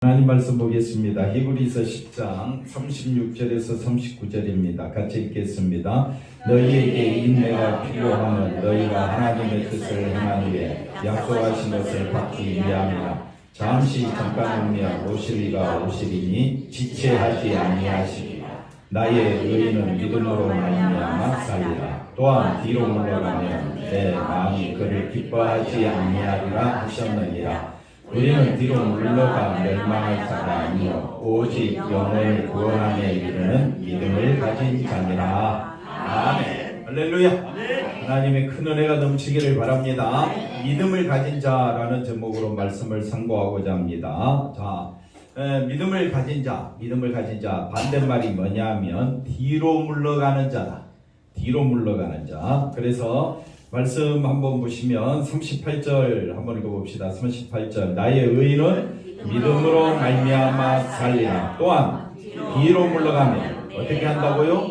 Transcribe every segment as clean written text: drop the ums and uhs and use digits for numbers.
하나님 말씀 보겠습니다. 히브리서 10장 36절에서 39절입니다. 같이 읽겠습니다. 너희에게 인내가 필요함은 너희가 하나님의 뜻을 행한 후에 약속하신 것을 받기 위함이라. 잠시 잠깐 오면 오시리가 오시리니 지체하지 아니하시리라. 나의 의인은 믿음으로 말미암아 살리라. 또한 뒤로 물러가면 내 마음이 그를 기뻐하지 아니하리라 하셨느니라. 우리는 뒤로 물러가 멸망할 자가 아니요 오직 영혼을 구원함에 이르는 믿음을 가진 자니라. 아멘. 할렐루야. 하나님의 큰 은혜가 넘치기를 바랍니다. 믿음을 가진 자라는 제목으로 말씀을 상고하고자 합니다. 믿음을 가진 자 반대말이 뭐냐면 뒤로 물러가는 자다. 뒤로 물러가는 자. 그래서 말씀 한번 보시면 38절 한번 읽어봅시다. 38절 나의 의인은 믿음으로 말미암아 살리라. 또한 뒤로 물러가면 어떻게 한다고요?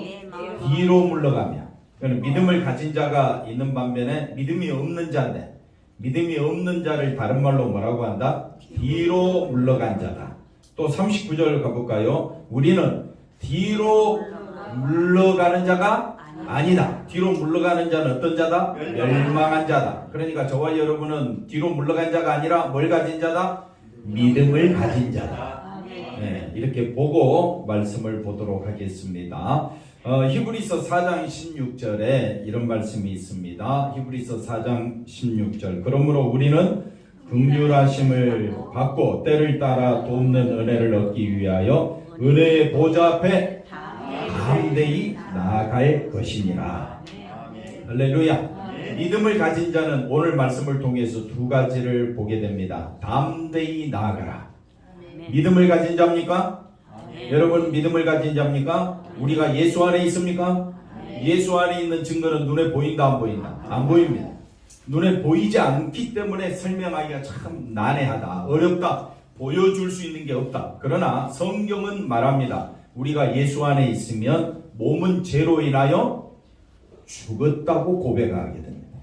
뒤로 물러가면. 믿음을 가진 자가 있는 반면에 믿음이 없는 자인데 믿음이 없는 자를 다른 말로 뭐라고 한다? 뒤로 물러간 자다. 또 39절 가볼까요? 우리는 뒤로 물러가는 자가 아니다. 뒤로 물러가는 자는 어떤 자다? 멸망한 자다. 그러니까 저와 여러분은 뒤로 물러간 자가 아니라 뭘 가진 자다? 믿음을 가진 자다. 네, 이렇게 보고 말씀을 보도록 하겠습니다. 히브리서 4장 16절에 이런 말씀이 있습니다. 히브리서 4장 16절 그러므로 우리는 긍휼하심을 받고 때를 따라 돕는 은혜를 얻기 위하여 은혜의 보좌 앞에 담대히 나아갈 것이니라. 할렐루야. 믿음을 가진 자는 오늘 말씀을 통해서 두 가지를 보게 됩니다. 담대히 나아가라. 믿음을 가진 자입니까? 여러분 믿음을 가진 자입니까? 우리가 예수 안에 있습니까? 예수 안에 있는 증거는 눈에 보인다 안 보인다? 안 보입니다. 눈에 보이지 않기 때문에 설명하기가 참 난해하다. 어렵다. 보여줄 수 있는 게 없다. 그러나 성경은 말합니다. 우리가 예수 안에 있으면 몸은 죄로 인하여 죽었다고 고백하게 됩니다.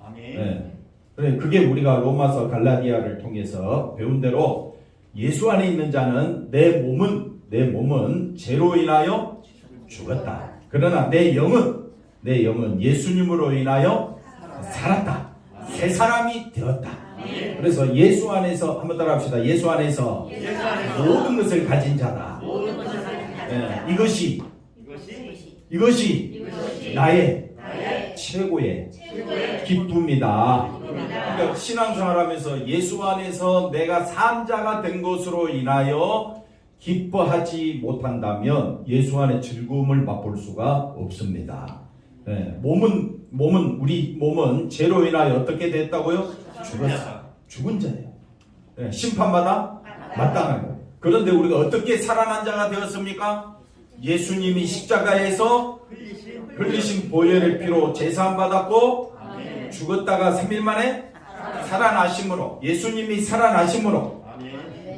아멘. 네. 그게 우리가 로마서 갈라디아를 통해서 배운 대로 예수 안에 있는 자는 내 몸은 죄로 인하여 죽었다. 그러나 내 영은 예수님으로 인하여 살았다. 새 사람이 되었다. 그래서 예수 안에서 한번 따라 합시다. 예수 안에서 모든 것을 가진 자다. 네, 이것이 나의 최고의 기쁨이다. 그러니까 신앙생활하면서 예수 안에서 내가 산 자가 된 것으로 인하여 기뻐하지 못한다면 예수 안에 즐거움을 맛볼 수가 없습니다. 네, 우리 몸은 죄로 인하여 어떻게 됐다고요? 죽은 자예요. 네, 심판마다 마땅한 거예요. 그런데 우리가 어떻게 살아난 자가 되었습니까? 예수님이 십자가에서 흘리신 보혈의 피로 제사함 받았고 죽었다가 3일 만에 살아나심으로 예수님이 살아나심으로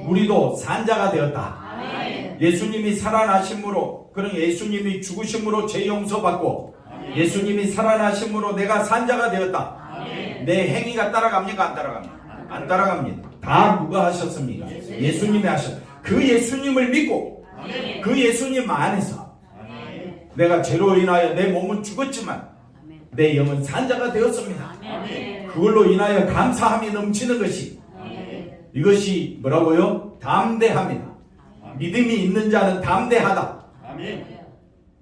우리도 산 자가 되었다. 예수님이 살아나심으로 그런 예수님이 죽으심으로 죄 용서받고 예수님이 살아나심으로 내가 산 자가 되었다. 내 행위가 따라갑니까? 안 따라갑니까? 안 따라갑니다. 다 누가 하셨습니까? 예수님이 하셨다. 그 예수님을 믿고 그 예수님 안에서 내가 죄로 인하여 내 몸은 죽었지만 내 영은 산 자가 되었습니다. 그걸로 인하여 감사함이 넘치는 것이 이것이 뭐라고요? 담대함이다. 믿음이 있는 자는 담대하다.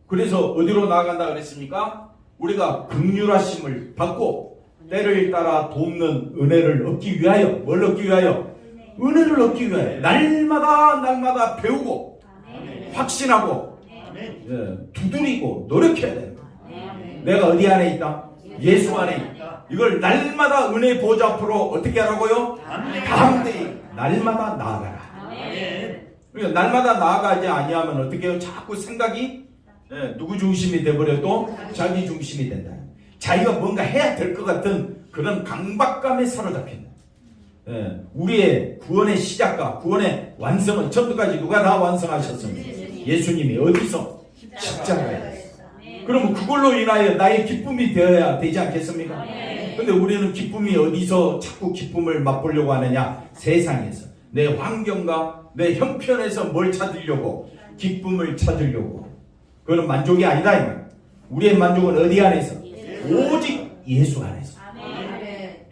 그래서 어디로 나아간다 그랬습니까? 우리가 긍휼하심을 받고 때를 따라 돕는 은혜를 얻기 위하여 뭘 얻기 위하여? 은혜를 얻기 위하여 날마다 배우고 확신하고 두드리고 노력해야 됩니다. 내가 어디 안에 있다? 예수 안에 있다. 이걸 날마다 은혜 보좌 앞으로 어떻게 하라고요? 담대히 날마다 나아가라. 그러니까 날마다 나아가지 아니하면 어떻게 해요? 자꾸 생각이 누구 중심이 돼버려도 자기 중심이 된다. 자기가 뭔가 해야 될 것 같은 그런 강박감에 사로잡힌다. 우리의 구원의 시작과 구원의 완성은 처음부터까지 누가 다 완성하셨습니까? 예수님이 어디서? 십자가에서. 그러면 그걸로 인하여 나의 기쁨이 되어야 되지 않겠습니까? 근데 우리는 기쁨이 어디서 자꾸 기쁨을 맛보려고 하느냐? 세상에서 내 환경과 내 형편에서 뭘 찾으려고? 기쁨을 찾으려고. 그거는 만족이 아니다 이 말. 우리의 만족은 어디 안에서? 오직 예수 안에서.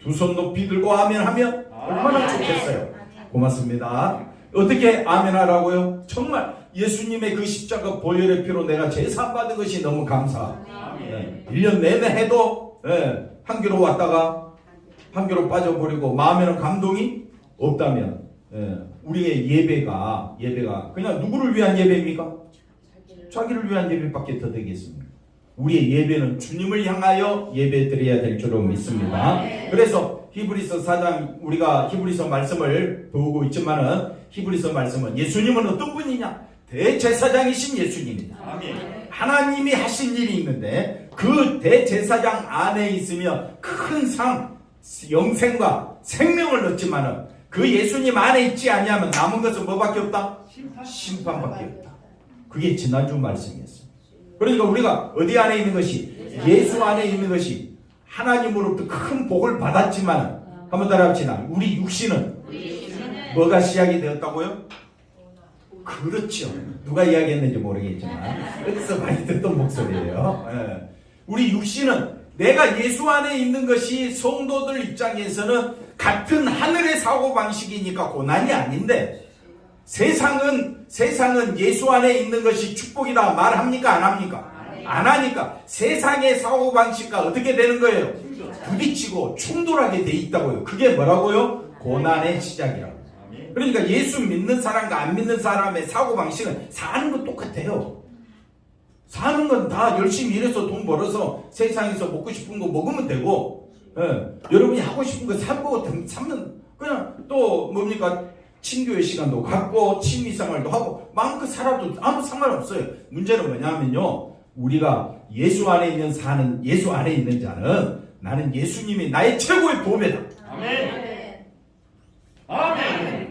두 손 높이 들고 아멘 하면 얼마나 좋겠어요. 고맙습니다. 어떻게 아멘 하라고요? 정말 예수님의 그 십자가 보혈의 피로 내가 제사받은 것이 너무 감사. 1년 내내 해도 한교로 왔다가 한교로 빠져버리고 마음에는 감동이 없다면 우리의 예배가 그냥 누구를 위한 예배입니까? 자기를 위한 예배밖에 더 되겠습니까? 우리의 예배는 주님을 향하여 예배 드려야 될 줄로 믿습니다. 그래서 히브리서 4장 우리가 히브리서 말씀을 보고 있지만은 히브리서 말씀은 예수님은 어떤 분이냐? 대제사장이신 예수님이다. 하나님이 하신 일이 있는데 그 대제사장 안에 있으며 큰 상, 영생과 생명을 얻지만은 그 예수님 안에 있지 아니하면 남은 것은 뭐밖에 없다? 심판밖에 없다. 그게 지난주 말씀이었어요. 그러니까 우리가 어디 안에 있는 것이? 예수 안에 있는 것이 하나님으로부터 큰 복을 받았지만 한번 따라합시다. 우리 육신은 뭐가 시작이 되었다고요? 그렇죠. 누가 이야기했는지 모르겠지만 어디서 많이 듣던 목소리예요. 우리 육신은 내가 예수 안에 있는 것이 성도들 입장에서는 같은 하늘의 사고방식이니까 고난이 아닌데 세상은 예수 안에 있는 것이 축복이다 말합니까? 안 합니까? 안 하니까 세상의 사고방식과 어떻게 되는 거예요? 부딪히고 충돌하게 돼 있다고요. 그게 뭐라고요? 고난의 시작이라고. 그러니까 예수 믿는 사람과 안 믿는 사람의 사고방식은 사는 건 똑같아요. 사는 건 다 열심히 일해서 돈 벌어서 세상에서 먹고 싶은 거 먹으면 되고 여러분이 하고 싶은 거 사면 그냥 또 뭡니까? 친교의 시간도 갖고 취미생활도 하고 마음껏 살아도 아무 상관없어요. 문제는 뭐냐면요, 우리가 예수 안에 있는 자는 나는 예수님이 나의 최고의 보배다. 아멘. 아멘.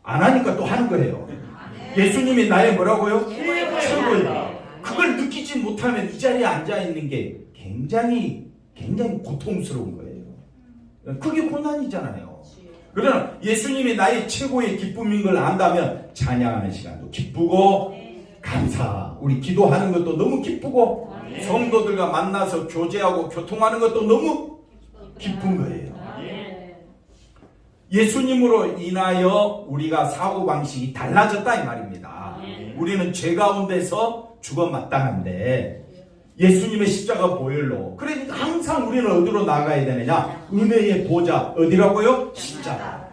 안 하니까 또 하는 거예요. 예수님이 나의 뭐라고요? 최고이다. 그걸 느끼지 못하면 이 자리에 앉아 있는 게 굉장히 고통스러운 거예요. 그게 고난이잖아요. 그러나 예수님이 나의 최고의 기쁨인 걸 안다면 찬양하는 시간도 기쁘고 감사, 우리 기도하는 것도 너무 기쁘고 성도들과 만나서 교제하고 교통하는 것도 너무 기쁜 거예요. 예수님으로 인하여 우리가 사고방식이 달라졌다 이 말입니다. 우리는 죄 가운데서 죽어 마땅한데 예수님의 십자가 보혈로, 그러니까 항상 우리는 어디로 나가야 되느냐? 은혜의 보좌, 어디라고요? 십자가.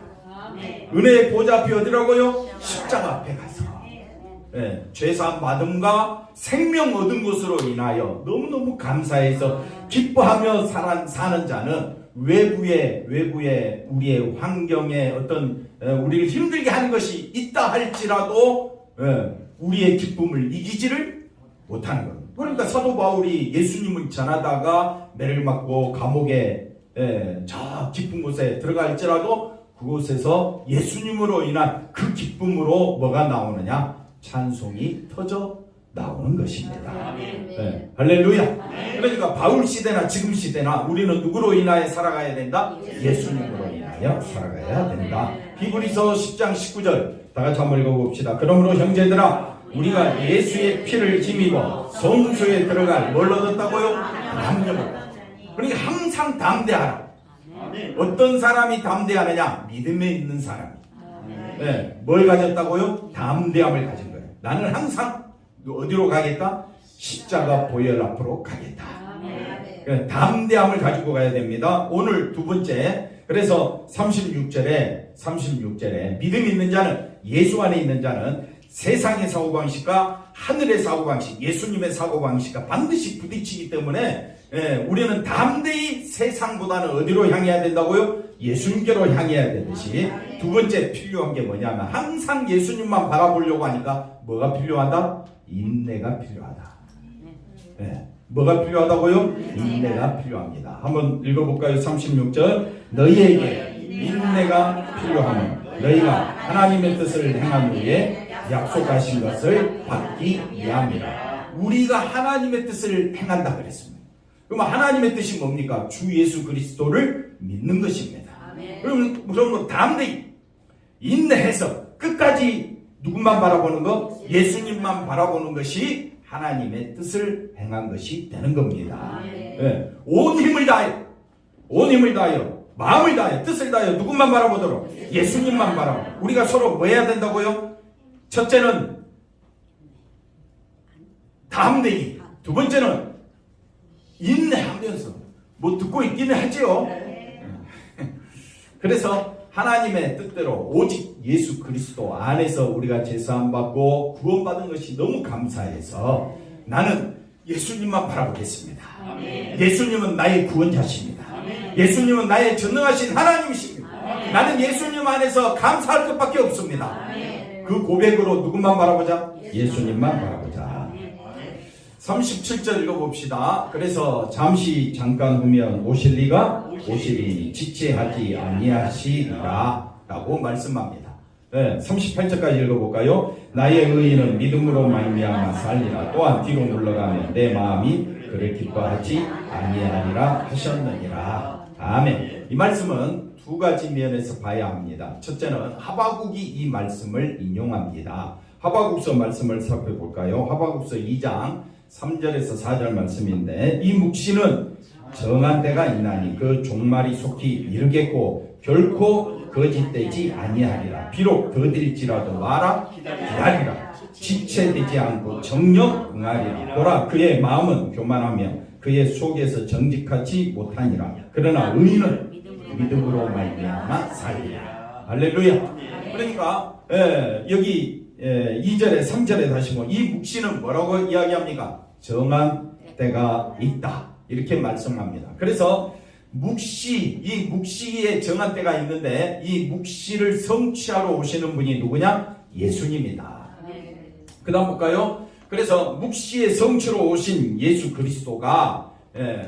은혜의 보좌 앞이 어디라고요? 십자가 앞에 가서 죄사함 받음과 생명 얻은 것으로 인하여 너무너무 감사해서 기뻐하며 사는 자는 외부에 우리의 환경에 어떤 우리를 힘들게 하는 것이 있다 할지라도 우리의 기쁨을 이기지를 못하는 겁니다. 그러니까 사도 바울이 예수님을 전하다가 매를 맞고 감옥에 저 깊은 곳에 들어갈지라도 그곳에서 예수님으로 인한 그 기쁨으로 뭐가 나오느냐? 찬송이 터져 나오는 것입니다. 할렐루야. 그러니까 바울 시대나 지금 시대나 우리는 누구로 인하여 살아가야 된다? 예수님으로 인하여 살아가야 된다. 히브리서 10장 19절 다 같이 한번 읽어봅시다. 그러므로 형제들아, 우리가 예수의 피를 힘입어 성소에 들어갈 뭘 얻었다고요? 담력을. 그러니까 항상 담대하라. 어떤 사람이 담대하느냐? 믿음에 있는 사람이. 뭘 가졌다고요? 담대함을 가진 거예요. 나는 항상 어디로 가겠다? 십자가 보혈 앞으로 가겠다. 담대함을 가지고 가야 됩니다. 오늘 두 번째, 그래서 36절에 믿음 있는 자는, 예수 안에 있는 자는 세상의 사고방식과 하늘의 사고방식, 예수님의 사고방식과 반드시 부딪히기 때문에 우리는 담대히 세상보다는 어디로 향해야 된다고요? 예수님께로 향해야 되듯이 두 번째 필요한 게 뭐냐면 항상 예수님만 바라보려고 하니까 뭐가 필요하다? 인내가 필요하다. 뭐가 필요하다고요? 인내가 필요합니다. 한번 읽어볼까요? 36절 너희에게 인내가 필요하면 너희가 하나님의 뜻을 행한 후에 약속하신 것을 받기 위함이라. 우리가 하나님의 뜻을 행한다 그랬습니다. 그럼 하나님의 뜻이 뭡니까? 주 예수 그리스도를 믿는 것입니다. 그럼 담대히 인내해서 끝까지 누구만 바라보는 거? 예수님만 바라보는 것이 하나님의 뜻을 행한 것이 되는 겁니다. 네. 온 힘을 다해, 온 힘을 다하여, 마음을 다하여, 뜻을 다하여 누구만 바라보도록? 예수님만 바라보고. 우리가 서로 뭐 해야 된다고요? 첫째는 담대히, 두 번째는 인내하면서 뭐 듣고 있기는 하지요. 그래서 하나님의 뜻대로 오직 예수 그리스도 안에서 우리가 제사함 받고 구원받은 것이 너무 감사해서 나는 예수님만 바라보겠습니다. 예수님은 나의 구원자십니다. 예수님은 나의 전능하신 하나님이십니다. 나는 예수님 안에서 감사할 것밖에 없습니다. 그 고백으로 누구만 바라보자? 예수님만 바라보자. 37절 읽어봅시다. 그래서 잠깐 후면 오실리가 오시리니 지체하지 아니하시리라 라고 말씀합니다. 네, 38절까지 읽어볼까요? 나의 의인은 믿음으로 말미암아 살리라. 또한 뒤로 물러가면 내 마음이 그를 기뻐하지 아니하리라 하셨느니라. 아멘. 이 말씀은 두 가지 면에서 봐야 합니다. 첫째는 하바국이 이 말씀을 인용합니다. 하바국서 말씀을 살펴볼까요? 하바국서 2장 3절에서 4절 말씀인데, 이 묵시는 정한 때가 있나니 그 종말이 속히 이르겠고 결코 거짓되지 아니하리라. 비록 더딜지라도 마라 기다리라. 지체되지 않고 정령 응하리라. 보라, 그의 마음은 교만하며 그의 속에서 정직하지 못하니라. 그러나 의인은 믿음으로 말미암아 살리라. 할렐루야. 그러니까 여기 2절에 3절에 다시 보면 이 묵시는 뭐라고 이야기합니까? 정한 때가 있다, 이렇게 말씀합니다. 그래서 이 묵시에 정한 때가 있는데, 이 묵시를 성취하러 오시는 분이 누구냐? 예수님이다. 그 다음 볼까요? 그래서 묵시의 성취로 오신 예수 그리스도가,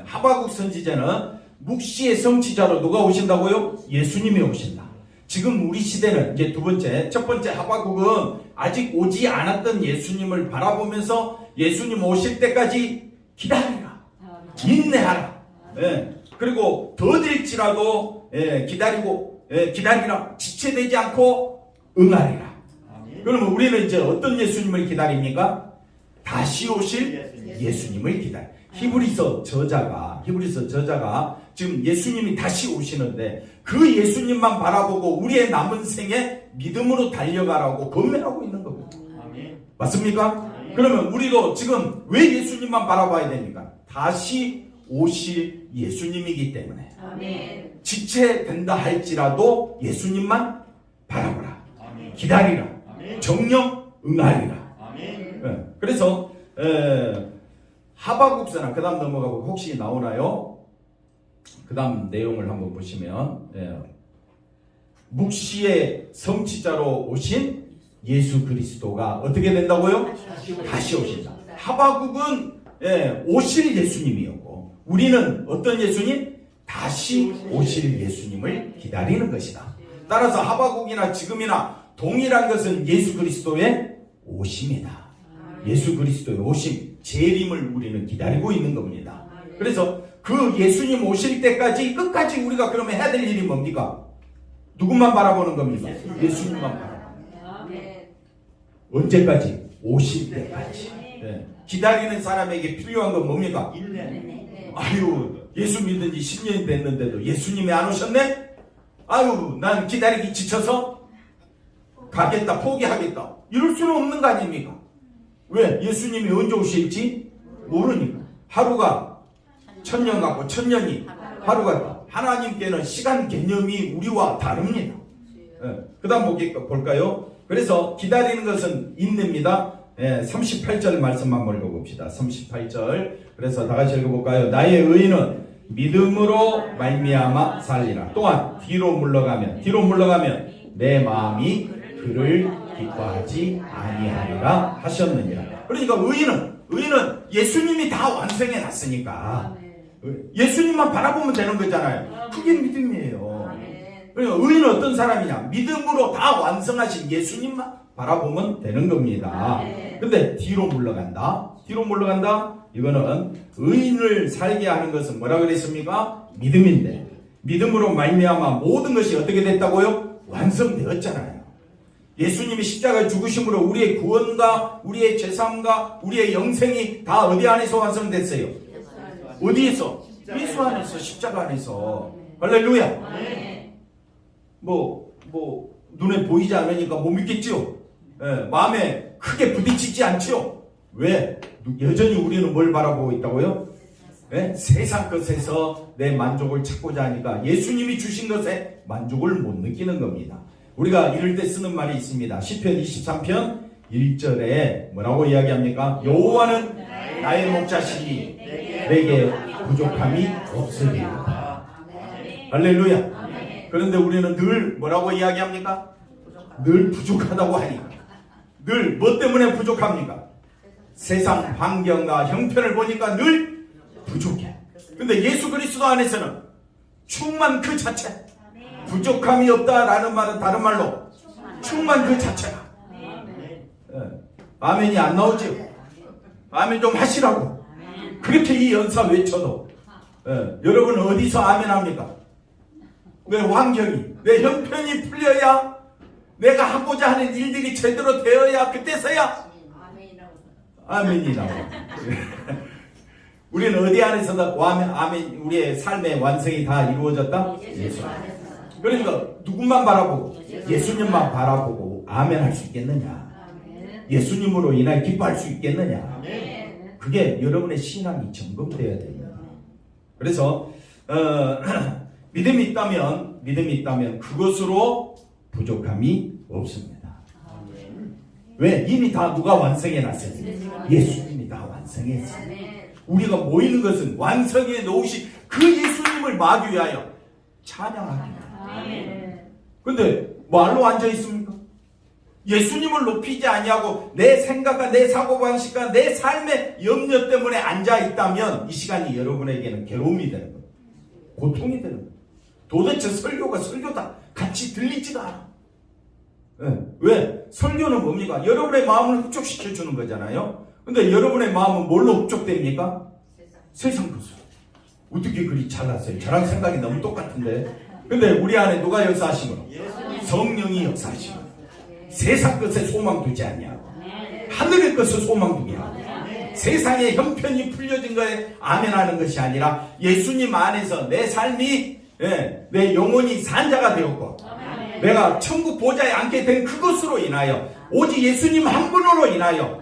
하바국 선지자는 묵시의 성취자로 누가 오신다고요? 예수님이 오신다. 지금 우리 시대는 이제 첫 번째 하바국은 아직 오지 않았던 예수님을 바라보면서 예수님 오실 때까지 기다리라, 인내하라. 그리고 더딜지라도 기다리라, 지체되지 않고 응하리라. 그러면 우리는 이제 어떤 예수님을 기다립니까? 다시 오실 예수님을 기다려. 히브리서 저자가 지금 예수님이 다시 오시는데 그 예수님만 바라보고 우리의 남은 생에 믿음으로 달려가라고 권면하고 있는 겁니다. 맞습니까? 그러면 우리도 지금 왜 예수님만 바라봐야 됩니까? 다시 오실 예수님이기 때문에 지체된다 할지라도 예수님만 바라보라. 기다리라. 정령 응하리라. 그래서 하바국서나 그 다음 넘어가고 혹시 나오나요? 그 다음 내용을 한번 보시면 묵시의 성취자로 오신 예수 그리스도가 어떻게 된다고요? 다시 오신다. 하바국은 오실 예수님이었고 우리는 어떤 예수님? 다시 오실 예수님을 기다리는 것이다. 따라서 하바국이나 지금이나 동일한 것은 예수 그리스도의 오심이다. 예수 그리스도의 오심, 재림을 우리는 기다리고 있는 겁니다. 그래서 그 예수님 오실 때까지 끝까지 우리가 그러면 해야 될 일이 뭡니까? 누구만 바라보는 겁니까? 예수님만 바라보는. 언제까지? 오실 때까지. 기다리는 사람에게 필요한 건 뭡니까? 아유, 예수 믿은 지 10년이 됐는데도 예수님이 안 오셨네? 아유, 난 기다리기 지쳐서 가겠다, 포기하겠다. 이럴 수는 없는 거 아닙니까? 왜? 예수님이 언제 오실지 모르니까. 하루가 1000년 같고 1000년이 하루 같다. 하나님께는 시간 개념이 우리와 다릅니다. 그 다음 볼까요? 그래서 기다리는 것은 인내입니다. 38절 말씀 한번 읽어봅시다. 38절. 그래서 다 같이 읽어볼까요? 나의 의인은 믿음으로 말미암아 살리라. 또한 뒤로 물러가면 내 마음이 그를 기뻐하지 아니하리라 하셨느니라. 그러니까 의인은 예수님이 다 완성해 놨으니까 예수님만 바라보면 되는 거잖아요. 그게 믿음이에요. 그러니까 의인은 어떤 사람이냐? 믿음으로 다 완성하신 예수님만 바라보면 되는 겁니다. 근데 뒤로 물러간다. 이거는 의인을 살게 하는 것은 뭐라 그랬습니까? 믿음인데 믿음으로 말미암아 모든 것이 어떻게 됐다고요? 완성되었잖아요. 예수님이 십자가에 죽으심으로 우리의 구원과 우리의 죄사함과 우리의 영생이 다 어디 안에서 완성됐어요? 어디에서? 예수 안에서, 십자가 안에서. 할렐루야. 눈에 보이지 않으니까 못 믿겠죠? 예, 마음에 크게 부딪히지 않죠? 왜? 여전히 우리는 뭘 바라보고 있다고요? 예? 세상 것에서 내 만족을 찾고자 하니까 예수님이 주신 것에 만족을 못 느끼는 겁니다. 우리가 이럴 때 쓰는 말이 있습니다. 시편 23편 1절에 뭐라고 이야기합니까? 여호와는 나의 목자시니 내게 부족함이 없으리로다. 할렐루야. 그런데 우리는 늘 뭐라고 이야기합니까? 늘 부족하다고 하니까. 늘 뭐 때문에 부족합니까? 세상 환경과 형편을 보니까 늘 부족해. 근데 예수 그리스도 안에서는 충만 그 자체. 부족함이 없다라는 말은 다른 말로 충만 그 자체가. 아멘이 안 나오죠? 아멘 좀 하시라고. 그렇게 이 연사 외쳐도 여러분 어디서 아멘 합니까? 왜 환경이, 내 형편이 풀려야, 내가 하고자 하는 일들이 제대로 되어야 그때서야 아멘이 나와. 우리는 어디 안에서도 아멘, 우리의 삶의 완성이 다 이루어졌다? 예수 안에서. 그러니까 누군만 바라보고 예수님만 바라보고 아멘 할 수 있겠느냐? 예수님으로 인하여 기뻐할 수 있겠느냐? 그게 여러분의 신앙이 점검되어야 됩니다. 그래서 믿음이 있다면 그것으로 부족함이 없습니다. 왜? 이미 다 누가 완성해 놨어요? 예수님이 다 완성했어요. 우리가 모이는 것은 완성해 놓으신 그 예수님을 마주하여 찬양합니다. 근데 말로 앉아 있습니까? 예수님을 높이지 아니하고 내 생각과 내 사고방식과 내 삶의 염려 때문에 앉아 있다면 이 시간이 여러분에게는 괴로움이 되는 거예요. 고통이 되는 거예요. 도대체 설교가 설교다 같이 들리지가 않아. 왜? 설교는 뭡니까? 여러분의 마음을 흡족시켜 주는 거잖아요. 근데 여러분의 마음은 뭘로 흡족됩니까? 세상 것으로. 어떻게 그리 잘났어요? 저랑 생각이 너무 똑같은데. 근데 우리 안에 누가 역사하시므로? 성령이 역사하시므로. 세상 것에 소망 두지 않냐고. 하늘의 것에 소망 두게 하고. 세상의 형편이 풀려진 거에 아멘하는 것이 아니라 예수님 안에서 내 삶이 내 영혼이 산자가 되었고 내가 천국 보좌에 앉게 된 그것으로 인하여 오직 예수님 한 분으로 인하여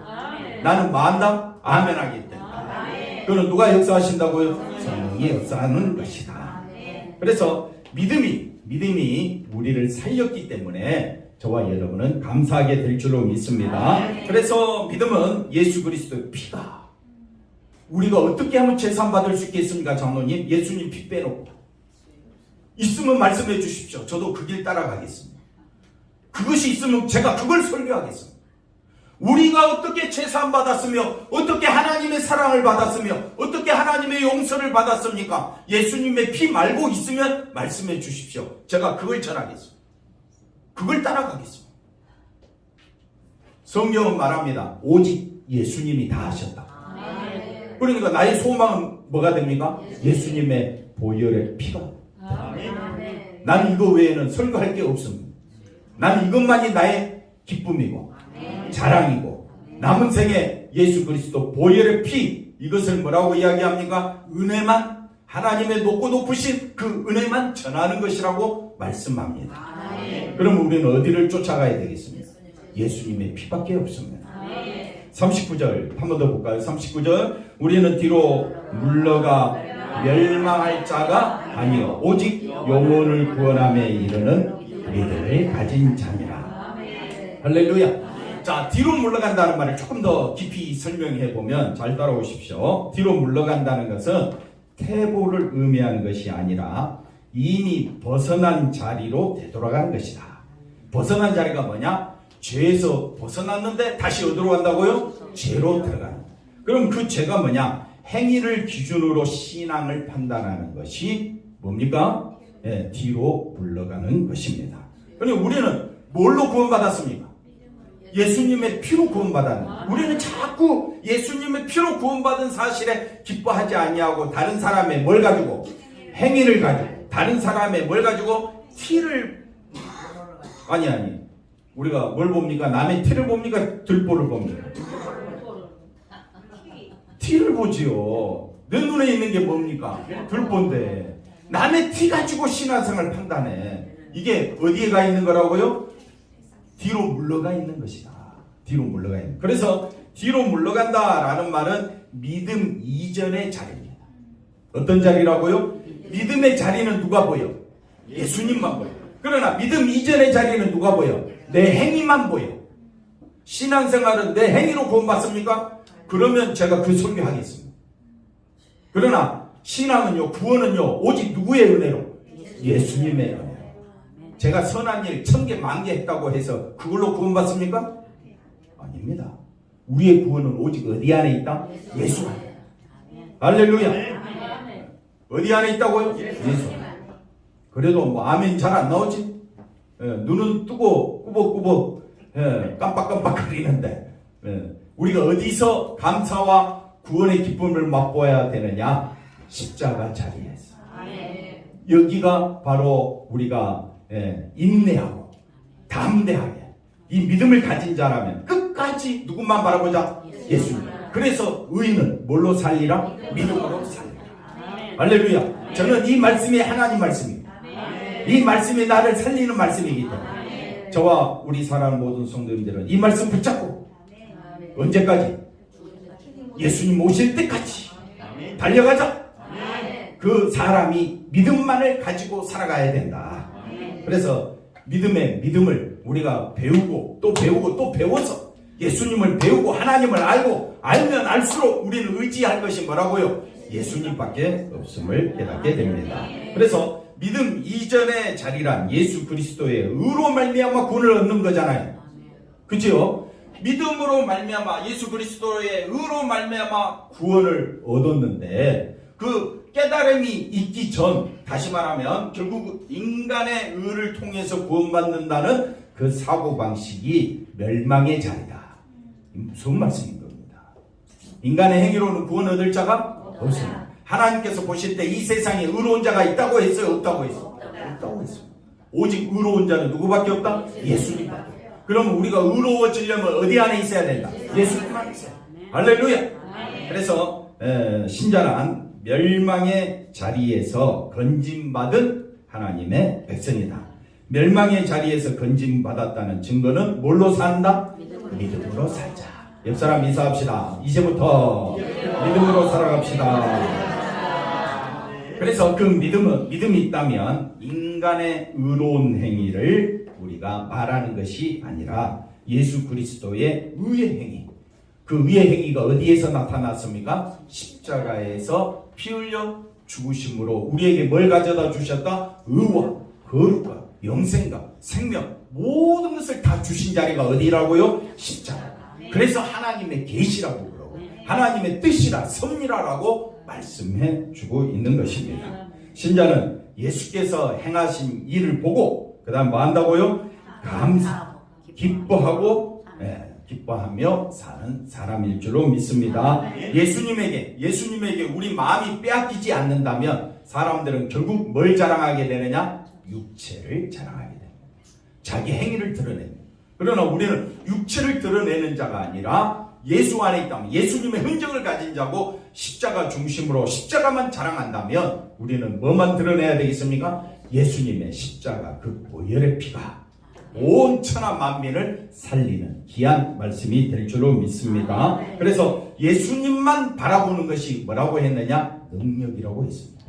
나는 만당 아멘하기 때문에. 그는 누가 역사하신다고요? 성령이 역사하는 것이다. 그래서 믿음이 우리를 살렸기 때문에 저와 여러분은 감사하게 될 줄로 믿습니다. 그래서 믿음은 예수 그리스도의 피가. 우리가 어떻게 하면 제사 받을 수 있겠습니까, 장로님? 예수님 피 빼놓고 있으면 말씀해 주십시오. 저도 그 길 따라가겠습니다. 그것이 있으면 제가 그걸 설교하겠습니다. 우리가 어떻게 제사 받았으며 어떻게 하나님의 사랑을 받았으며 어떻게 하나님의 용서를 받았습니까? 예수님의 피 말고 있으면 말씀해 주십시오. 제가 그걸 전하겠습니다. 그걸 따라가겠습니다. 성경은 말합니다. 오직 예수님이 다 하셨다. 그러니까 나의 소망은 뭐가 됩니까? 예수님의 보혈의 피가. 나는 이거 외에는 설교할 게 없습니다. 나는 이것만이 나의 기쁨이고 자랑이고 남은 생에 예수 그리스도 보혈의 피, 이것을 뭐라고 이야기합니까? 은혜만, 하나님의 높고 높으신 그 은혜만 전하는 것이라고 말씀합니다. 그럼 우리는 어디를 쫓아가야 되겠습니까? 예수님의 피밖에 없습니다. 39절 한 번 더 볼까요? 39절 우리는 뒤로 물러가 멸망할 자가 아니요 오직 영혼을 구원함에 이르는 우리들을 가진 자니라. 할렐루야. 자, 뒤로 물러간다는 말을 조금 더 깊이 설명해 보면 잘 따라오십시오. 뒤로 물러간다는 것은 퇴보를 의미하는 것이 아니라 이미 벗어난 자리로 되돌아가는 것이다. 벗어난 자리가 뭐냐? 죄에서 벗어났는데 다시 어디로 간다고요? 죄로 들어가는. 그럼 그 죄가 뭐냐? 행위를 기준으로 신앙을 판단하는 것이 뭡니까? 뒤로 물러가는 것입니다. 그러니 우리는 뭘로 구원받았습니까? 예수님의 피로 구원받았는데 우리는 자꾸 예수님의 피로 구원받은 사실에 기뻐하지 아니하고 다른 사람의 뭘 가지고? 행위를 가지고 다른 사람의 뭘 가지고? 티를 아니 우리가 뭘 봅니까? 남의 티를 봅니까? 들보를 봅니까? 티를 보지요. 내 눈에 있는 게 뭡니까? 들보인데 남의 티 가지고 신앙생활을 판단해. 이게 어디에 가 있는 거라고요? 뒤로 물러가 있는 것이다. 뒤로 물러가 있는. 그래서 뒤로 물러간다라는 말은 믿음 이전의 자리입니다. 어떤 자리라고요? 믿음의 자리는 누가 보여? 예수님만 보여. 그러나 믿음 이전의 자리는 누가 보여? 내 행위만 보여. 신앙생활은 내 행위로 구원받습니까? 그러면 제가 그 설교하겠습니다. 그러나 신앙은요, 구원은요, 오직 누구의 은혜로? 예수님의 은혜로. 제가 선한 일 1000개, 10,000개 했다고 해서 그걸로 구원받습니까? 아닙니다. 우리의 구원은 오직 어디 안에 있다? 예수 안에. 할렐루야. 어디 안에 있다고요? 예수. 그래도 뭐 아멘 잘 안 나오지? 눈은 뜨고 꾸벅꾸벅 깜빡깜빡거리는데 우리가 어디서 감사와 구원의 기쁨을 맛보아야 되느냐? 십자가 자리에서. 여기가 바로 우리가 인내하고 담대하게 이 믿음을 가진 자라면 끝까지 누구만 바라보자? 예수님. 그래서 의인은 뭘로 살리라? 믿음으로 살리라. 할렐루야. 저는 이 말씀이 하나님 말씀입니다. 이 말씀이 나를 살리는 말씀이기 때문에 저와 우리 사랑하는 모든 성도님들은 이 말씀 붙잡고 언제까지? 예수님 오실 때까지 달려가자. 그 사람이 믿음만을 가지고 살아가야 된다. 그래서 믿음을 우리가 배우고 또 배우고 또 배워서 예수님을 배우고 하나님을 알고 알면 알수록 우리는 의지할 것이 뭐라고요? 예수님밖에 없음을 깨닫게 됩니다. 그래서 믿음 이전의 자리란 예수 그리스도의 의로 말미암아 구원을 얻는 거잖아요. 그죠? 믿음으로 말미암아 예수 그리스도의 의로 말미암아 구원을 얻었는데 그 깨달음이 있기 전, 다시 말하면 결국 인간의 의를 통해서 구원받는다는 그 사고방식이 멸망의 자리다. 무슨 말씀인 겁니다. 인간의 행위로는 구원 얻을 자가 없습니다. 하나님께서 보실 때 이 세상에 의로운 자가 있다고 했어요? 없다고 했어요? 없다고 했어요. 오직 의로운 자는 누구밖에 없다? 예수님밖에. 그러면 우리가 의로워지려면 어디 안에 있어야 된다? 예수님 안에 있어야 된다. 할렐루야. 그래서 신자란 멸망의 자리에서 건짐받은 하나님의 백성이다. 멸망의 자리에서 건짐받았다는 증거는 뭘로 산다? 믿음으로 살자. 옆사람 인사합시다. 이제부터 믿음으로 살아갑시다. 그래서 그 믿음이 있다면 인간의 의로운 행위를 우리가 말하는 것이 아니라 예수 그리스도의 의의 행위. 그 의의 행위가 어디에서 나타났습니까? 십자가에서 피 흘려 죽으심으로 우리에게 뭘 가져다 주셨다? 의와 거룩과 영생과 생명 모든 것을 다 주신 자리가 어디라고요? 십자가. 그래서 하나님의 계시라고 그러고 하나님의 뜻이라 섭리라라고 말씀해 주고 있는 것입니다. 신자는 예수께서 행하신 일을 보고 그 다음 뭐 한다고요? 감사, 기뻐하며 사는 사람일 줄로 믿습니다. 예수님에게 우리 마음이 빼앗기지 않는다면 사람들은 결국 뭘 자랑하게 되느냐? 육체를 자랑하게 됩니다. 자기 행위를 드러냅니다. 그러나 우리는 육체를 드러내는 자가 아니라 예수 안에 있다면 예수님의 흔적을 가진 자고 십자가 중심으로 십자가만 자랑한다면 우리는 뭐만 드러내야 되겠습니까? 예수님의 십자가 그 보혈의 피가 온 천하 만민을 살리는 귀한 말씀이 될 줄로 믿습니다. 그래서 예수님만 바라보는 것이 뭐라고 했느냐? 능력이라고 했습니다.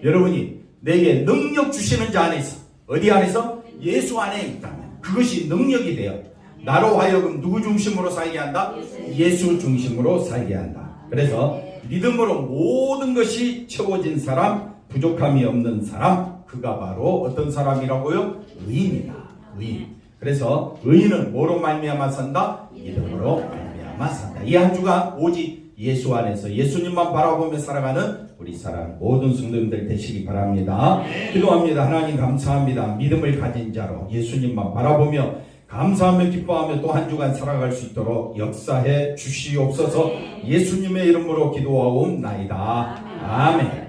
여러분이 내게 능력 주시는 자 안에서 어디 안에서? 예수 안에 있다면 그것이 능력이 되어 나로 하여금 누구 중심으로 살게 한다? 예수 중심으로 살게 한다. 그래서 믿음으로 모든 것이 채워진 사람, 부족함이 없는 사람, 그가 바로 어떤 사람이라고요? 의인이다. 의인. 그래서 의인은 뭐로 말미암아 산다? 믿음으로 말미암아 산다. 이 한 주간 오직 예수 안에서 예수님만 바라보며 살아가는 우리 사랑 모든 성도님들 되시기 바랍니다. 기도합니다. 하나님 감사합니다. 믿음을 가진 자로 예수님만 바라보며 감사하며 기뻐하며 또 한 주간 살아갈 수 있도록 역사해 주시옵소서. 예수님의 이름으로 기도하옵나이다. 아멘.